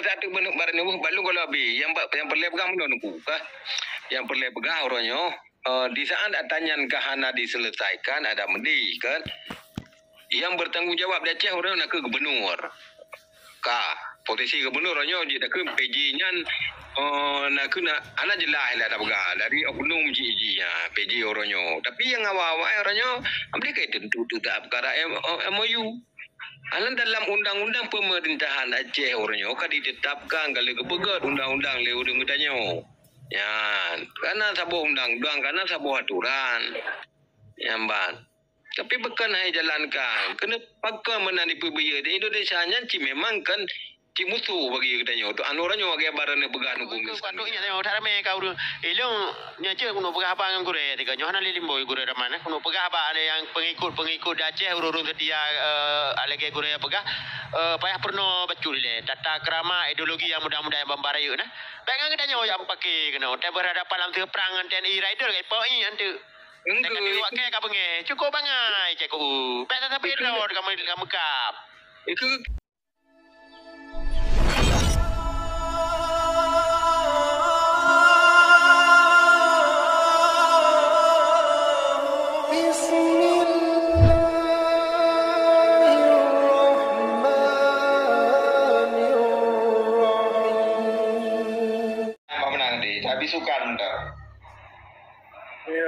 satu benuk barang ni balung kalau habis yang perlu pegang mana nunggu kah yang perlu pegang orangnya di saat tanyan kahana diselesaikan ada mendi kan yang bertanggung jawab di Aceh orang nak ke gubernur kah posisi gubernur orangnya dia nak ke PJ nyan nak ke nak anak jelas lah dah pegang dari oknum jijinya PJ orangnya tapi yang awal-awal orangnya mereka tentu tu tak perkara MOU. Alam dalam undang-undang pemerintahan Aceh orangnya kan ditetapkan kalau kepegat undang-undang lewat dengannya. Ya, karena sabuh undang-undang karena sabuh aturan. Ya, ban. Tapi bukan hai jalankan. Kena pakai menani pebaya di Indonesia nya memang kan ci musuh bagi katanya tu anu orangnya bagi barang began hukum ko ando nya tengok tar me ka uru elong nya ce kuno pegah apa ngan gure tiga nyohana lilimboy gure ramana kuno pegah apa ada yang pengikut Aceh ururun setia alege gure pegah payah perno bacul le tata krama ideologi yang muda-muda yang bambarayu nah pengen kita nyawa yang pakai kena te berhadapan dalam perangan TNI rider kai poi ante engke wak ke ka penge cukup bangai ce ku pe tapi ro kamu kap itu bisukan dah. Ya.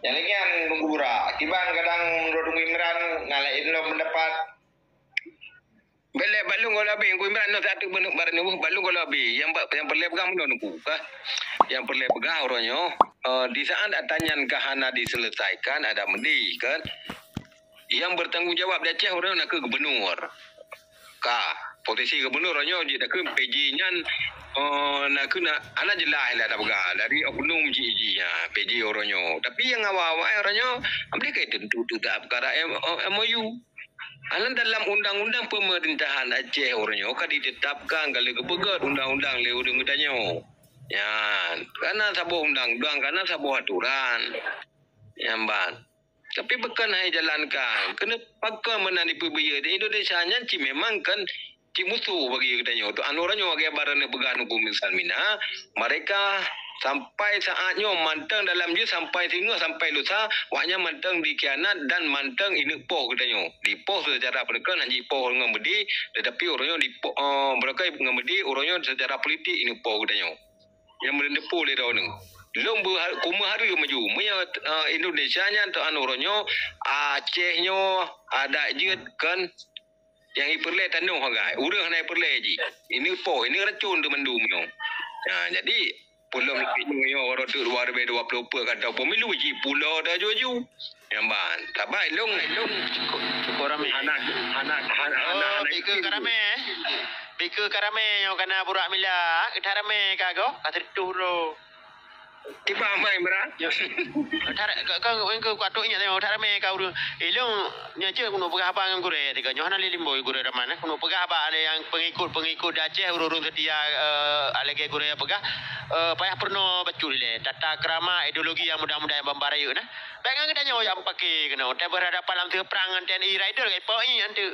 Yang lagi yang nunggu berak. Kiban kadang menurut Imran ngalahin lo mendapat. Belak balung kalau habis. Imran no satu benuk barang ni balung kalau habis. Yang perlu pegang mana nunggu kah? Yang perlu pegang orangnya. Di saat tanyan kahana diselesaikan ada mendi kan. Yang bertanggung jawab di Aceh orang nak ke gubernur. Kah posisi gubernur orangnya dia nak ke PJ nyan nak ke nak anak jelas lah dah pegang dari oknum jijinya PJ orangnya tapi yang awal-awal orangnya mereka tentu tu tak perkara MOU. Alam dalam undang-undang pemerintahan Aceh orangnya kan ditetapkan kalau kepegat undang-undang lewat dengannya. Ya, karena sabuh undang-undang karena sabuh aturan. Ya, ban. Tapi bukan hai jalankan. Kena pakai menani pebaya di Indonesia nya memang kan ci musuh bagi katanya tu anu orangnya bagi barang began hukum Salmina mereka sampai saatnya mantang dalam je sampai singa sampai lusa waknya mantang dikhianat dan mantang ini poh katanya di poh secara perkara nanti poh dengan bedi tetapi orangnya di mereka dengan bedi orangnya secara politik ini poh katanya yang mendepu le dah ni long kuma hari maju punya Indonesia nya tu anu orangnya Acehnya ada je kan yang iperle tanung hagai urang naik perle ji ini poh ini racun tu mendung no jadi pulau yo orang tu 2020 kata pemilu ji pulau dah juju yang ban tabai long cukup ramai anak bike karame yo kana burak mila kita rame kago kata turo tiba mai mera tar ka kwato nya tengok tar me ka uru elong nya ce kuno pegah apa ngan gure tiga nyohana lilimboy gure ramana kuno pegah apa ada yang pengikut Aceh ururun setia alege gure pegah payah perno bacul le tata krama ideologi yang muda-muda yang bambarayu nah pengen kita nyawa yang pakai kena te berhadapan dalam perangan TNI rider kai poi ante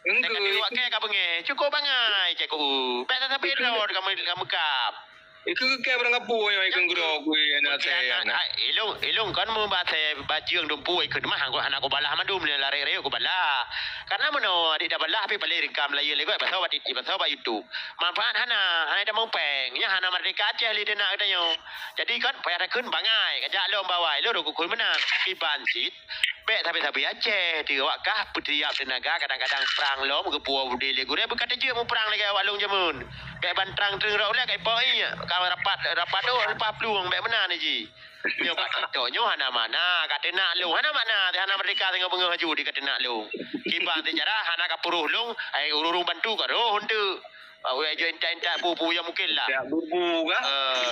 engke wak ke ka penge cukup bangai ce ku pe tapi ro kamu kap Iku ke barang apa yang ikan gurau kui anak saya anak. Ilong kan mau bahasa baju yang dumpu ikut mah anak ko balah mandum le lare reo ko balah. Karena mano adik dah balah tapi balik rekam lah ye lego pasal badik pasal ba YouTube. Manfaat hana dah mau peng nya hana merdeka Aceh li nak katanya. Jadi kan payah rakun bangai kajak lo bawa lo ku menang iban sit. Pek tapi Aceh di wakah putri tenaga kadang-kadang perang lo mengepua budi le gure berkata je mau perang lagi awak long jamun. Kayak bantrang terang oleh kayak poi kau rapat tu lepas peluang baik benar ni ji. Nyo kat kita nyo hana mana kata nak lu hana mana hana merdeka tengah bengah haju di kata nak lu. Kiban sejarah hana kapuruh long ai urung bantu ka roh hontu. Awak aja entak bubu yang mungkin lah. Ya bubu kah?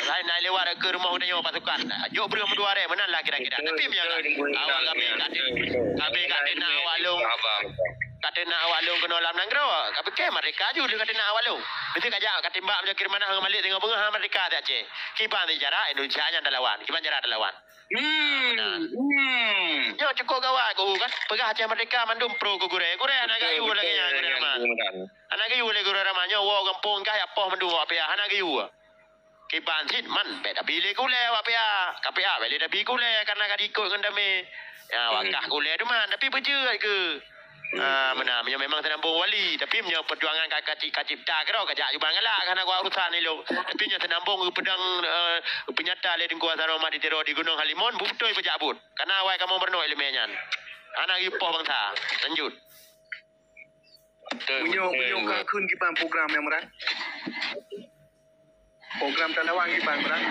Lain nak lewat ke rumah udah nyawa pasukan. Jok beri dua hari mana lah kira-kira. Tapi biar awak kami kata nak awak long. Kata nak awak long kena lam nanggro. Tapi ke mereka juga kata nak awak long. Mesti kajak kata mbak macam kira mana hang malik tengok bengah mereka tak ce. Kiban sejarah Indonesia nya dah lawan. Kiban sejarah dah lawan. Yo cukup kawan aku kan. Pegah Aceh Merdeka mandum pro ku gure. Gure anak gayu lagi nya gure mah. Anak gayu lagi gure ramanya wo kampung kah apa mandu apa ya anak gayu. Kiban sit man beda pilih ku le apa ya. KPA beli dah ku le karena kad ikut dengan dame. Ya wakah ku le tu man tapi berjerat ke. Mana memang senambung wali tapi punya perjuangan kacipta ke kajak juga ngelak karena gua urusan ni lo tapi nya senambung pedang penyata le dingku asal rumah di tero di Gunung Halimun betul pejabut karena awak kamu berno elemennya anak ipo bangsa lanjut Bunyo ka kun kipan program yang meran. Program tanawang kipan meran.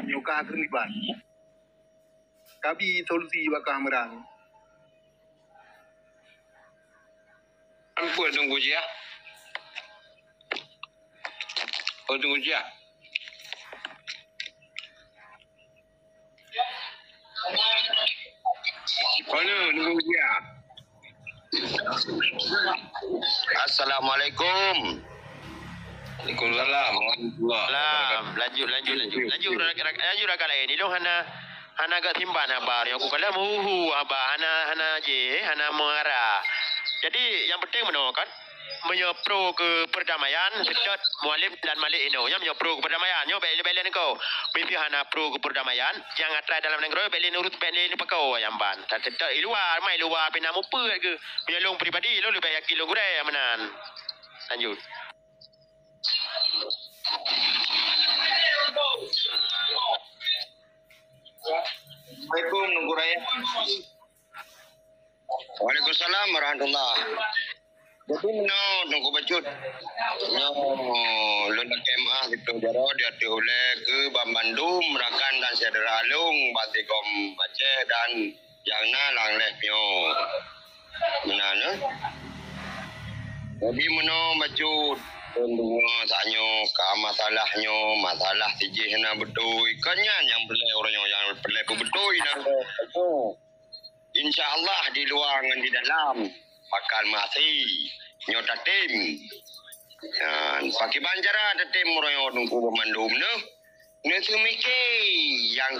Bunyo ka kun kipan. Kabi solusi bakal meran. Apa tunggu je? Oh tunggu je. Mana tunggu je? Assalamualaikum. Waalaikumsalam. Salam lanjut rakan lain ni lo hana gak timban habar yang aku kala muhu habar hana je hana mengarah. Jadi yang penting kan menyepro ke perdamaian sejak mualif dan malik ini yang menyepro ke perdamaian nyo beli kau mimpi hana pro ke perdamaian jangan try dalam negara beli nurut beli pakau yang ban tak sejak luar mai luar pina mupa ke menyelong pribadi lo lebih yakin lo gure menan lanjut Assalamualaikum nunggu raya. Waalaikumsalam warahmatullahi. Jadi nunggu bacut. Lunda KMA gitu jaro dia oleh ke Bandung Merakan dan Sederalung Batikom Aceh dan Jangna Langleh Pio. Menana. Jadi bacut tunggu saknyo ka masalah tijih na betul ikannya yang belai orangnya yang belai betul dan insyaallah di luar dan di dalam bakal masih nyota tim pakai banjara ada tim orang nunggu pemandum ne semike yang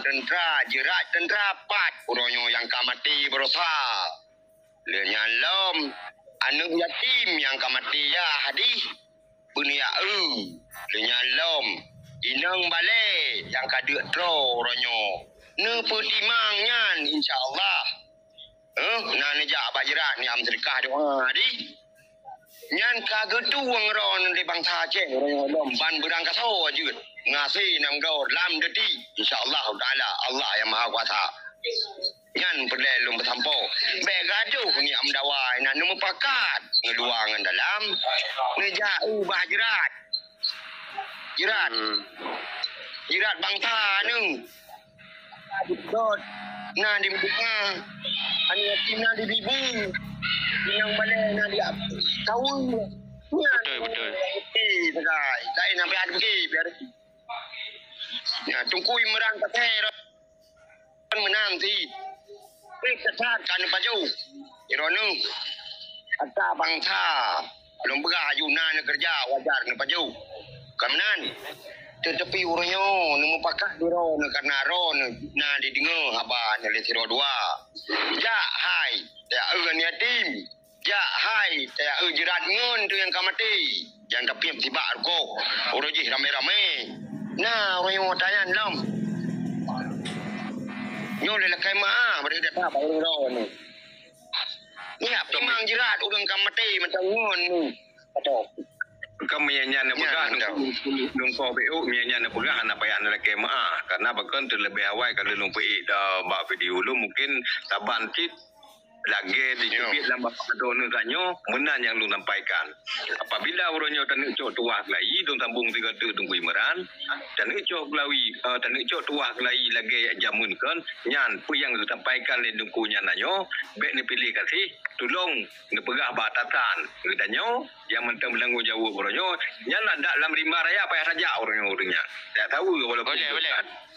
jerak tentera pat orangnya yang kamati berusaha lenya lom anu yatim yang kamati ya hadis punya lenya lom inang balik yang kadek tro orangnya ne petimangnya insyaallah na nejak bajirat ni am sedekah doa di nyan kagetu wang ron di bangsa Aceh orang ban berang kaso je ngasi nam go lam deti insyaallah taala Allah yang maha kuasa nyan perlelum bersampo be gaduh ni am dawai na nemu pakat ngeluangan dalam nejak bajirat jirat bangsa nu na di buka ani yatimna di bibu yang mana dia tahu betul sekai lain sampai ada pergi biar ya tunggu merang kather menang si ketat kan paju ironu ata bangsa belum berah ayunan kerja wajar ne paju kamenan tetapi orangnya nemu pakak diro karena ron na di dengar haba nyale tiro dua ja hai ya euan yatim ja hai ya jerat ngun tu yang kamati yang tapi tiba ko orang je rame-rame nah orang yang tanya lam nyo le kai ma bari dah apa ron ni apa mang jerat orang kamati macam ngun ni atau kami yang pegah nungko BU yang pegah anak payah nak KMA karena bahkan terlebih awal kalau nungko dah bak video lu mungkin taban kit lagi dicubit dalam adon kanyo benar yang lu sampaikan apabila orangnya tanik cok tuah lagi dong sambung tiga tu tunggu imeran tanik cok lawi tanik cok tuah lagi jamun kan nyan pu yang lu sampaikan le dungkunya nanyo bek ni pilih kasih tolong ni pegah batasan kita yang mentang belanggu jauh orangnya nyan ada dalam rimba raya payah saja orangnya tak tahu walaupun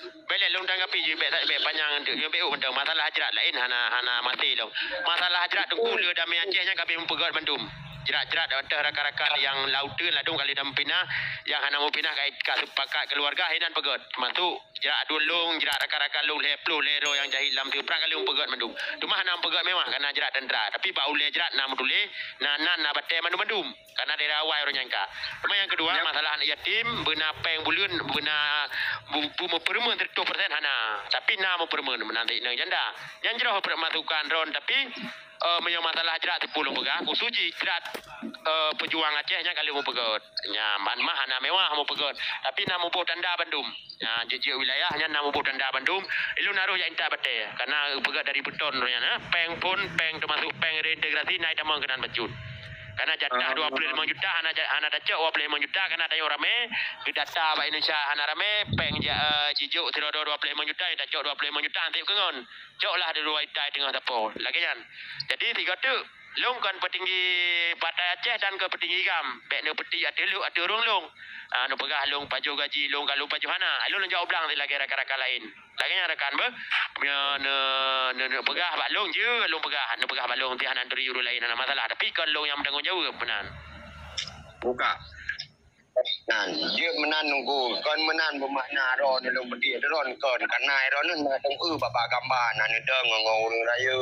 boleh long tanggapi je bek panjang untuk yo BU mentang masalah hajrat lain hana mati long masalah hajrat tu kula damai Aceh nya kami mempegat Bandung jerat-jerat ada rakan-rakan yang lautan ladung kali dan pinah yang hana mau pinah kait sepakat keluarga hinan pegot termasuk jerat dulung jerat rakan-rakan long leplu lero yang jahil lam tiuprak kali pegot mandum cuma hana pegot memang karena jerat tentera tapi ba ule jerat na mudule nanan na bate mandum karena daerah awal orang nyangka cuma yang kedua masalah anak yatim bena peng bulan bena bu permen 30% hana tapi na mau permen menanti nang janda yang jerah permasukan ron tapi menyang masalah jerat sepuluh pegah aku suji jerat pejuang Acehnya kali mau pegot nya mah hana mewah mau pegot tapi na mau tanda Bandung nya jejak wilayahnya na mau tanda Bandung ilu naruh ya inta bate karena pegot dari beton nya peng pun peng termasuk peng reintegrasi naik tamang kenan bajut karena jatah 25 juta anak dacak 25 juta karena ada yang rame di data Pak Indonesia anak rame peng jijuk tirodo 25 juta yang dacak 25 juta nanti kengon jauh lah ada dua itai tengah tapo lagi kan jadi tiga tu long kan petinggi Partai Aceh dan ke petinggi Gam baik ne peti ada urung long anu pegah long paju gaji long kalau paju hana long jawab belang lagi rakan-rakan lain lagi nya rakan be ne pegah bak long je long pegah ne pegah bak long ti hanan dari uru lain ana masalah tapi kan long yang bertanggung jawab benar buka nan dia menan nunggu kon menan bermakna ron long bedi ron kon karena ron na teng baba gambar nan deng ngau raya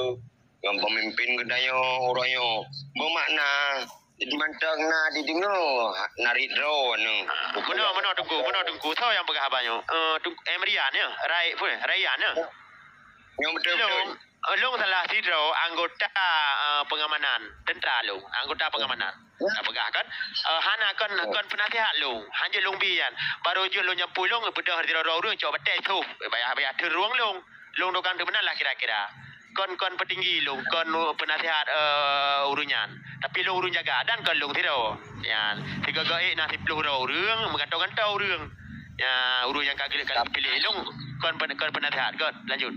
ngam pemimpin gedayo oroyo bermakna di mantang na di dengar narik drone mana tunggu tahu yang pegah banyak Emrian ya Raian ya yang betul long salah sidro anggota pengamanan tentera long anggota pengamanan pegah kan hana kan penasihat long hanya long bian baru je long nyampui long bedah di orang coba batai tu bayar teruang long dokang tu benar lah kira-kira kon petinggi long kon penasihat urunyan tapi long urun jaga dan kon long tiro ya tiga gae na 10 orang mengantau orang ya urun yang kagil pilih long kon penasihat kon lanjut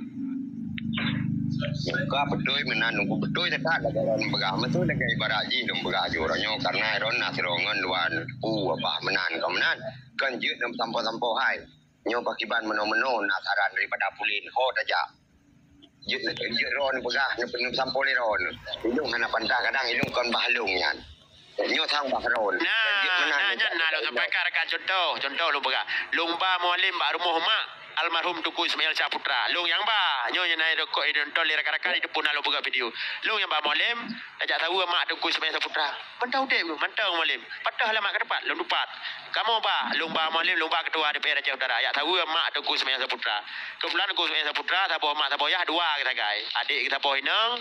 ka betul menan nunggu betul dekat lagi orang begah betul lagi ibarat ji dong begah joranyo karena ron na serongan luan apa menan menan kan je nam sampo hai nyo pakiban meno na saran daripada pulin ho aja je ron begah ne penuh sampo le ron ilung hana pantah kadang ilung kon bahlung yan nyo thang bahron nah lo sampaikan rekan contoh lo begah lomba mualim Pak Rumah Mak almarhum Tuku Ismail Saputra long yang ba nyo nai rokok idon le rakan-rakan itu pun lo buka video long yang ba mualim ajak tahu mak Tuku Ismail Saputra mantau dek mantau mualim patah mak ke depan long dupat kamu ba lomba mualim lomba ketua DPR Aceh Utara ajak tahu mak Tuku Ismail Saputra kebetulan Tuku Ismail Saputra taboh mak taboh ya dua kita guys adik kita boh ineng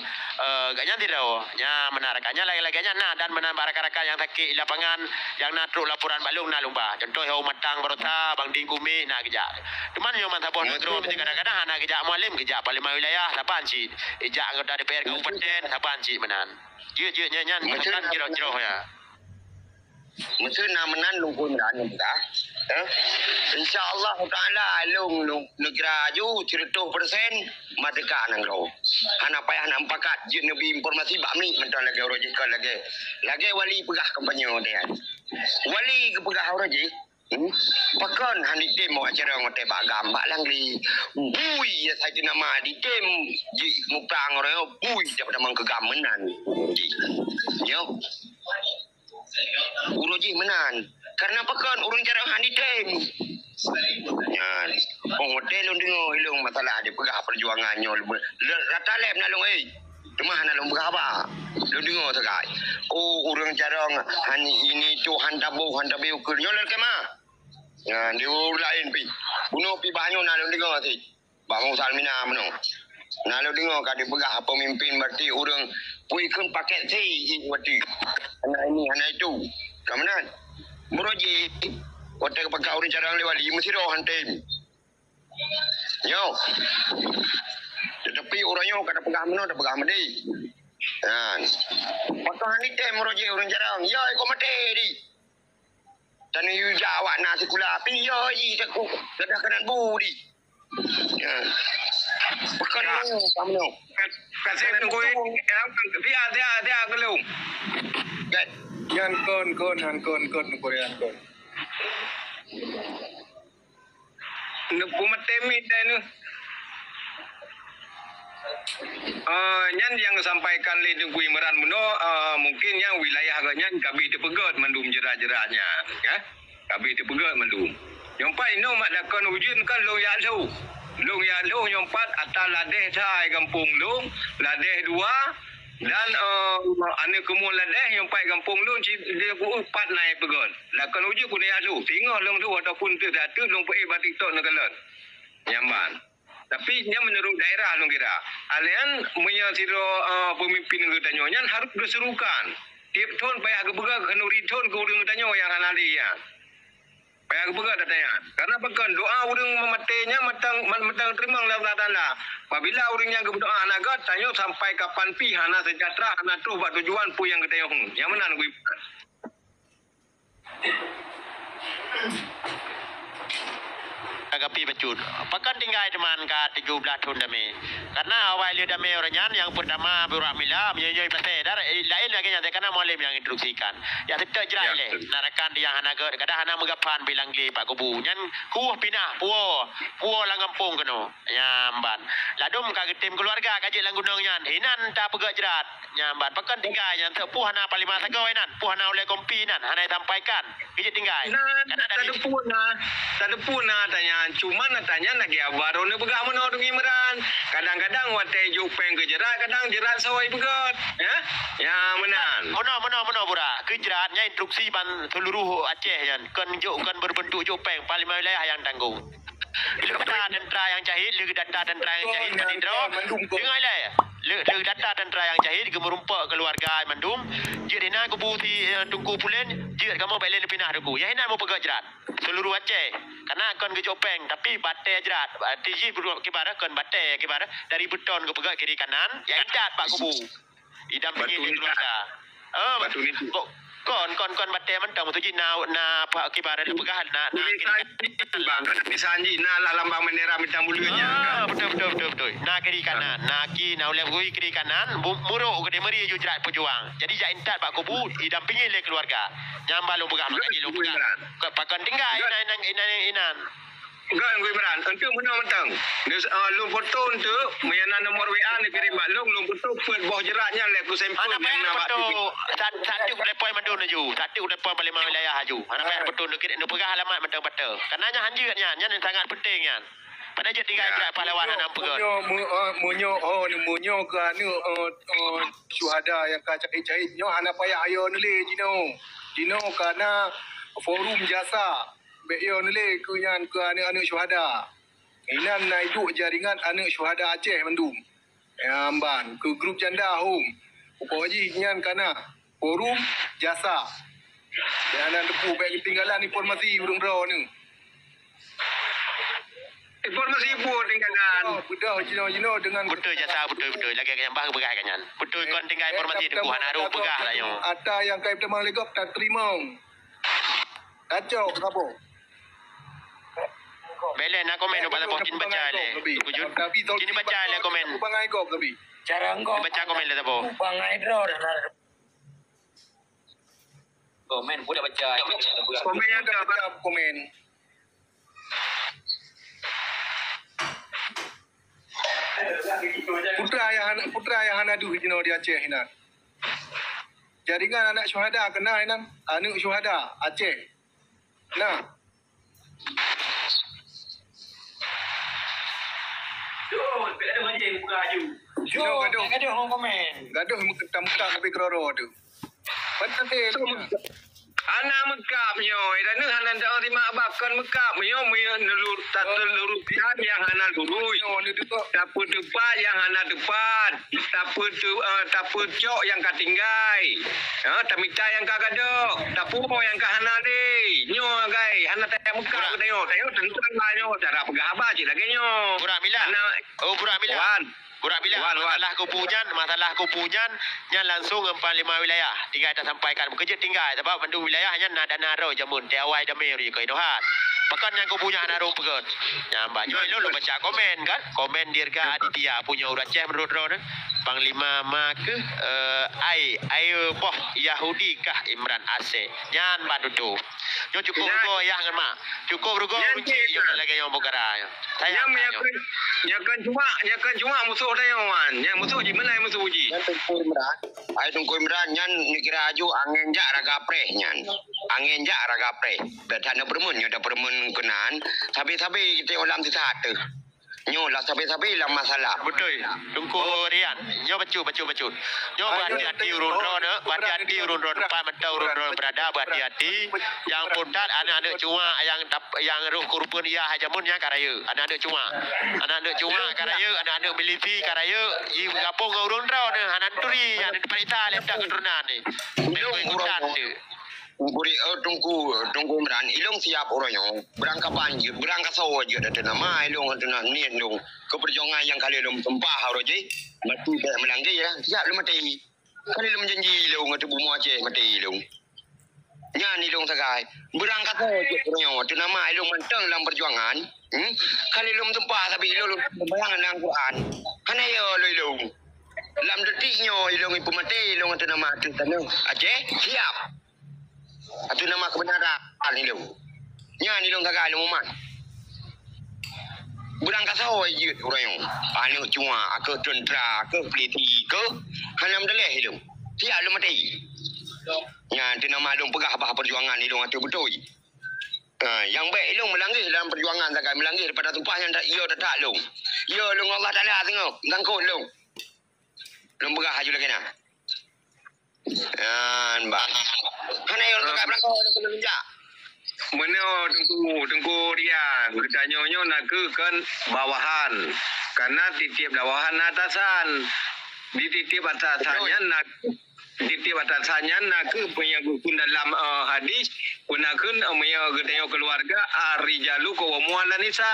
gaknya tidak nya menarakannya lagi-laginya nah dan menambah rakan-rakan yang sakit lapangan yang natruk laporan balung na lomba contoh Hau Matang Barota Bang Ding Kumi nak kejak cuman yang mantap pun kadang-kadang anak kejak mualim kejak parlimen wilayah siapa ancit ejak anggota DPR kabupaten siapa ancit menan je nyanyan kan jero-jero ya mesti namenan lungkun dan enggak insyaallah taala lung negara ju 100% merdeka nang ro hana payah nak pakat je nabi informasi bakmi mental lagi rojikal lagi wali pegah kampanye dia wali pegah roji pakon hani tem acara ngote bagam bak langli bui ya saya nama di tem ji mupang orang bui dapat mang kegamenan yo uroji menan karena pakon urun cara hani tem ya hotel ndingo ilung masalah di pegah perjuangannya rata lep nalung cuma hana lung pegah apa lu dengar tegai urang cara hani ini tu handabu ukurnya lel kemah ya dia lain pi bunuh pi banyak nak dengar ti bang Salmina meno nak dengar ka dia pegah pemimpin berarti urang puikeun paket si wati anak ini anak itu kamanan muroji hotel pegah urang jarang lewali mesti ro hantem yo tetapi orangnya kada pegah meno ada pegah medi kan pakah ni tem muroji urang jarang ya ko mate di dan yu jawab nasi kula api yo ji aku dah kanan budi ya bukan kamu no kasih tunggu dia gelung Yan kon han kon Korean kon nu pumat temi dan nu Nyan yang sampaikan oleh Tengku Imran Muno mungkin yang wilayah agaknya kami terpegat mendum jerat-jeratnya ya. Kami terpegat mendum. Nyompat ino mak dakon ujun kan long ya lu. Long ya lu nyompat atal ladeh sai kampung long, ladeh dua dan ane kemun ladeh nyompat kampung long dia ku empat naik pegat. Dakon ujun ku ya lu. Tengok long tu ataupun tu satu long pe batik tok nak kelat. Nyamban. Tapi nya menurut daerah long kira. Alian punya siro pemimpin ngetanyo nyan harus berserukan. Tiap tahun payah kebega kena return ke urang ngetanyo yang hanali ya. Payah kebega datanya. Karena pekan doa urang mematenya matang terima Allah Taala. Apabila urang yang berdoa naga tanyo sampai kapan pi hana sejahtera hana tu buat tujuan pu yang ketanyo. Yang mana gue. Agapi bacun. Pakan tinggal teman ke 17 tahun dami. Karena awal dia dami orangnya yang pertama beruak mila menyoi pasal dar lain lagi yang karena malam yang instruksikan. Ya tetap jerai le. Narakan dia hana ke kadang hana megapan bilang li Pak Kubu. Nyan kuah pinah puo lang kampung keno. Nyamban. Ladum ka tim keluarga kaji lang gunung nyan. Hinan tak pegak jerat. Nyamban. Pakan tinggal yang sepuh hana palima sagau nan. Puh hana oleh kompi nan. Hana sampaikan. Kiji tinggal. Karena tak ada puna tanya. Cuma natanya nak ya baru ni begah mana orang Imran. Kadang-kadang watai jupeng ke jerat, kadang jerat sawai begat. Ya, ya menan. Mana pura. Kejeratnya instruksi ban seluruh Aceh yang kan berbentuk jupeng paling wilayah yang tanggung. Data tentera yang jahit, data tentera yang jahit Mandindro. Dengar le data tentera yang jahit gemerumpak keluarga Mandum. Jadi nak kubu si Tungku Pulen, jika kamu balik pinah duku. Yang ini mau pegang jerat seluruh Aceh. Karena kan ke Jopeng tapi batai jerat. TG kibarat kan batai kibarat dari beton ke pegang kiri kanan. Yang idat Pak Kubu. Idam penyidik keluarga. Batu ni. Kon batai mentang tu ji na Pak kibarat pegang na Bang, di sanji na lah lambang bendera bintang bulunya. Betul. Na kiri kanan, na oleh gui kiri kanan, muruk ke demeri ju jerat pejuang. Jadi jak intat Pak Kubu didampingi oleh keluarga. Nyambal lu pegang ngaji lu pegang. Pakan tinggal inan. Enggak gue beran. Untuk mana mentang. Lu foto untuk menyana nomor WA ni kirim mak lu foto pun bawah jeratnya lek ku sampel yang nak foto. Satu depoy mandun aju. Satu depoy paling wilayah aju. Ana payah foto nak kirim pegang alamat mentang betul. Karena hanjirnya yang sangat penting kan. Pada je tinggal jerat pahlawan anak pegang. Munyo ke syuhada yang ka cahit nyo hana payah ayo nule Jino karena forum jasa Beyo nile kunyan ke anak-anak syuhada. Inan na hidup jaringan anak syuhada Aceh Mandum. Amban ke grup janda home. Upa waji nyan kana forum jasa. Dan anak depu baik ketinggalan informasi burung bro ni. informasi pun tinggalkan. Betul Jino dengan betul jasa betul lagi yang bah begai kanyan. Betul kon tinggal informasi tu bukan aru pegah lah yo. Ada yang kai pertama legok tak terima. Kacau kenapa? Belen nak komen pada postin baca le. Kujun. Kini baca le komen. Bangai kok tapi. Cara engkau Baca komen le tapo. bangai draw dan komen boleh baca. Komen yang ke apa? Komen. Putra yang hana du hijno di Aceh hinan. Jaringan anak syuhada kena hinan. Anak syuhada Aceh. Nah. Gaduh komen. Gaduh muka tapi keroro tu. Penting Anak Mekah nyo, dan ni hanan dah terima abakan Mekah nyo, menurut tiada yang hanan lurus. Tapu depan yang hanan depan, tapu cok yang katinggai, tamita yang kagadok, tapu yang kahana ni, nyo gai, hanan tak Mekah tengok tentu nyo cara pegahaba je lagi nyo. Burak Milan. Oh Burak Milan. Burak Bilang, masalah kupunyan, yang langsung 45 wilayah. Tinggal tak sampaikan, bekerja tinggal. Sebab bandung wilayahnya ada naro jamun. Tiawai dameri ke Indohat. Pakan yang kupunya naro pegot. Yang banyak lo baca komen kan. Komen Dirga Aditya punya urat Aceh menurut Ron. Panglima mak ai boh Yahudi kah Imran Aceh nyan batutu yo cukup rugo yang kan mak cukup rugo kunci yo lagi yang bogara saya nyakan cuma musuh dah yawan yang musuh ji mana musuh ji Yan Tungku Imran. Ay Tungku Imran yan nikira aju angin jak raga preh nyan. Angin jak raga preh. Betana permun nyo da permun kenan. Sabi-sabi kita ulam ti satu. Nyo lah sabi-sabi lah masalah. betul tunggu Rian yo bacu yo hati-hati urun-urun hati-hati urun-urun depan mentau urun-urun berada hati-hati yang puntat anak-anak cuma yang ruh kurupun ya hajamun ya karaya anak-anak cuma karaya anak-anak militi karaya i gabung urun rau ne anak turi yang di depan ita lepdak keturunan ni ikutan tu Guri tungku Imran ilong siap orangnya berangkat banjir berangkat sawo je dah nama ilong tena ni dong keperjuangan yang kali lom tempah roje mati dah melanggi ya siap lu mati kali lom janji ilong tu bumu Aceh mati ilong nya ni ilong sakai berangkat sawo je orangnya tu nama ilong manteng dalam perjuangan kali lom tempah tapi ilong bayangan dalam Quran kana yo ilong dalam detiknya ilong ibu mati ilong tu nama tu tanah Aceh siap itu nama kebenaran ni lo. Nya ni lo kagak lu mat. Berangkat sawo je orang yang. Anu cuma ke tentera ke polisi ke hanam deleh lu. Siap lu mati. Nya tu nama lu pegah bah perjuangan ni lu atu betul. Yang baik lu melanggar dalam perjuangan sakai melanggar daripada tumpah yang tak ia tak lu. Ya lu Allah Taala tengok ngangkut lu. Lu pegah haju lagi nak. Mbak. Mana yang tak berangkat nak menunjuk. Mana tengku dia bertanya nak ke kan bawahan karena titip bawahan atasan di titip atasannya nak titip atasannya nak ke punya gukun dalam hadis gunakan punya gedenya keluarga arijalu ko muala nisa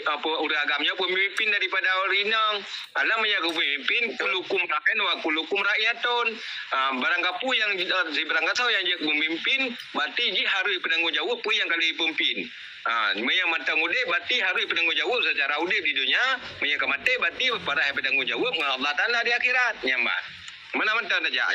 apa uragamnya pemimpin daripada orinang alam punya pemimpin kulukum rakyat wa kulukum rakyatun barang kapu yang si berangkat yang dia memimpin berarti dia harus bertanggungjawab apa yang kali pemimpin Maya mata mudik berarti harus bertanggungjawab secara udip di dunia maya kemati berarti para yang bertanggungjawab dengan Allah Taala di akhirat nyambat mana mantap saja